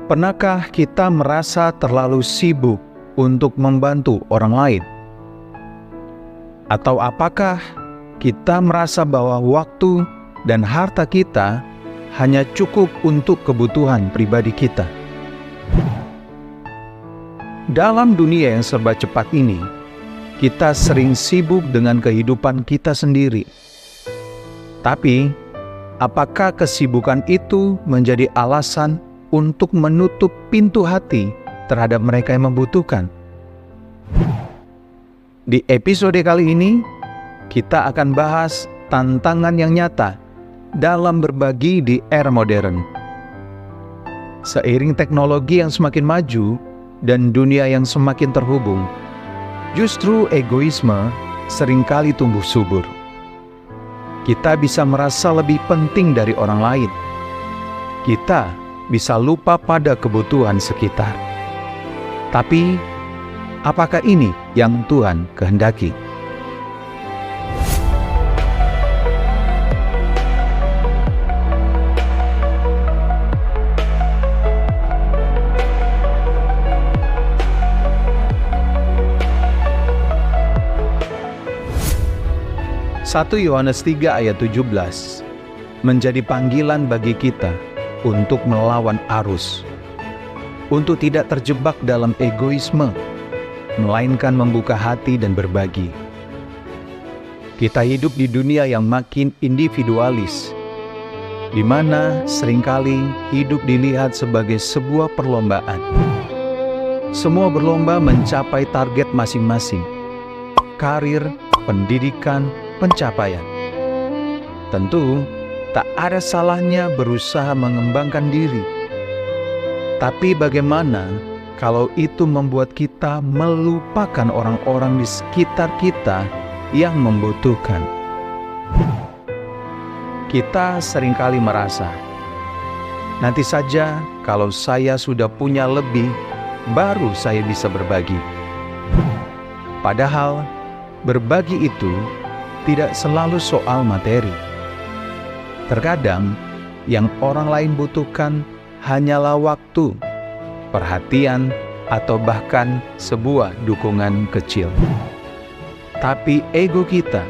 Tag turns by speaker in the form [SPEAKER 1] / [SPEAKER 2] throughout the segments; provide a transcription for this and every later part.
[SPEAKER 1] Pernahkah kita merasa terlalu sibuk untuk membantu orang lain? Atau apakah kita merasa bahwa waktu dan harta kita hanya cukup untuk kebutuhan pribadi kita? Dalam dunia yang serba cepat ini, kita sering sibuk dengan kehidupan kita sendiri. Tapi, apakah kesibukan itu menjadi alasan untuk menutup pintu hati terhadap mereka yang membutuhkan? Di episode kali ini, kita akan bahas tantangan yang nyata dalam berbagi di era modern. Seiring teknologi yang semakin maju dan dunia yang semakin terhubung, justru egoisme seringkali tumbuh subur. Kita bisa merasa lebih penting dari orang lain. Kita bisa lupa pada kebutuhan sekitar. Tapi, apakah ini yang Tuhan kehendaki? Satu Yohanes 3 ayat 17 menjadi panggilan bagi kita untuk melawan arus, untuk tidak terjebak dalam egoisme, melainkan membuka hati dan berbagi. Kita hidup di dunia yang makin individualis, di mana seringkali hidup dilihat sebagai sebuah perlombaan. Semua berlomba mencapai target masing-masing, karir, pendidikan, pencapaian. Tentu, tak ada salahnya berusaha mengembangkan diri. Tapi bagaimana kalau itu membuat kita melupakan orang-orang di sekitar kita yang membutuhkan? Kita seringkali merasa, nanti saja kalau saya sudah punya lebih, baru saya bisa berbagi. Padahal, berbagi itu tidak selalu soal materi. Terkadang, yang orang lain butuhkan hanyalah waktu, perhatian, atau bahkan sebuah dukungan kecil. Tapi ego kita,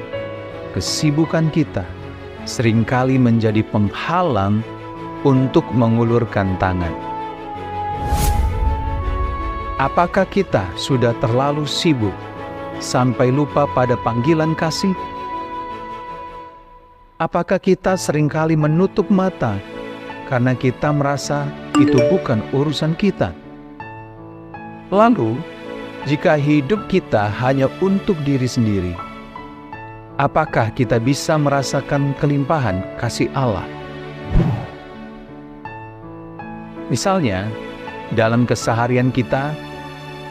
[SPEAKER 1] kesibukan kita, seringkali menjadi penghalang untuk mengulurkan tangan. Apakah kita sudah terlalu sibuk sampai lupa pada panggilan kasih? Apakah kita seringkali menutup mata karena kita merasa itu bukan urusan kita? Lalu, jika hidup kita hanya untuk diri sendiri, apakah kita bisa merasakan kelimpahan kasih Allah? Misalnya, dalam keseharian kita,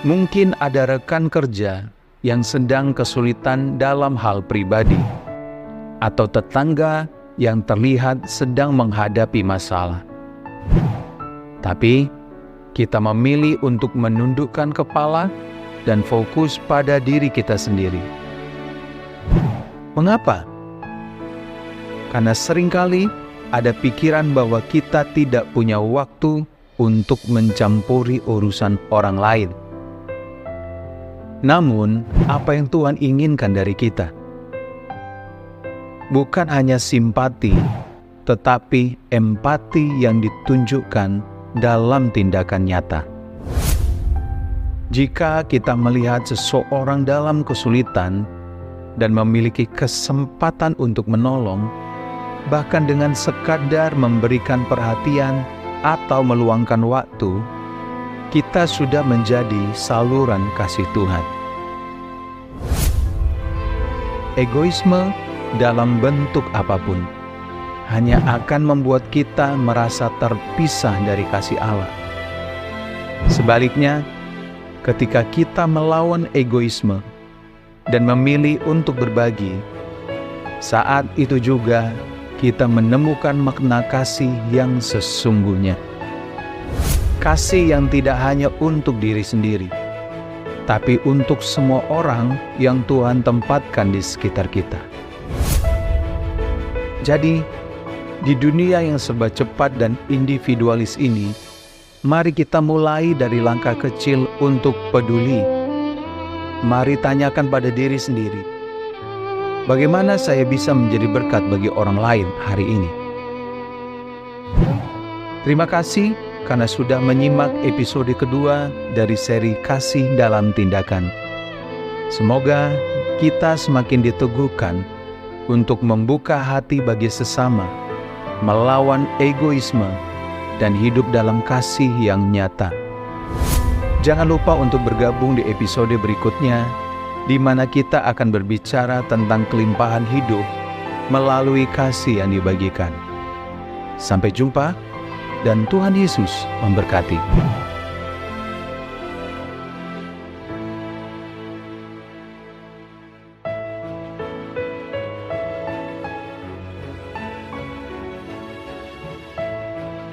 [SPEAKER 1] mungkin ada rekan kerja yang sedang kesulitan dalam hal pribadi, atau tetangga yang terlihat sedang menghadapi masalah. Tapi, kita memilih untuk menundukkan kepala dan fokus pada diri kita sendiri. Mengapa? Karena seringkali ada pikiran bahwa kita tidak punya waktu untuk mencampuri urusan orang lain. Namun, apa yang Tuhan inginkan dari kita? Bukan hanya simpati, tetapi empati yang ditunjukkan dalam tindakan nyata. Jika kita melihat seseorang dalam kesulitan dan memiliki kesempatan untuk menolong, bahkan dengan sekadar memberikan perhatian atau meluangkan waktu, kita sudah menjadi saluran kasih Tuhan. Egoisme dalam bentuk apapun hanya akan membuat kita merasa terpisah dari kasih Allah. Sebaliknya, ketika kita melawan egoisme dan memilih untuk berbagi, saat itu juga kita menemukan makna kasih yang sesungguhnya. Kasih yang tidak hanya untuk diri sendiri, tapi untuk semua orang yang Tuhan tempatkan di sekitar kita. Jadi, di dunia yang serba cepat dan individualis ini, Mari kita mulai dari langkah kecil untuk peduli. Mari tanyakan pada diri sendiri, bagaimana saya bisa menjadi berkat bagi orang lain hari ini? Terima kasih karena sudah menyimak episode kedua dari seri Kasih dalam Tindakan. Semoga kita semakin diteguhkan untuk membuka hati bagi sesama, melawan egoisme, dan hidup dalam kasih yang nyata. Jangan lupa untuk bergabung di episode berikutnya, di mana kita akan berbicara tentang kelimpahan hidup melalui kasih yang dibagikan. Sampai jumpa, dan Tuhan Yesus memberkati.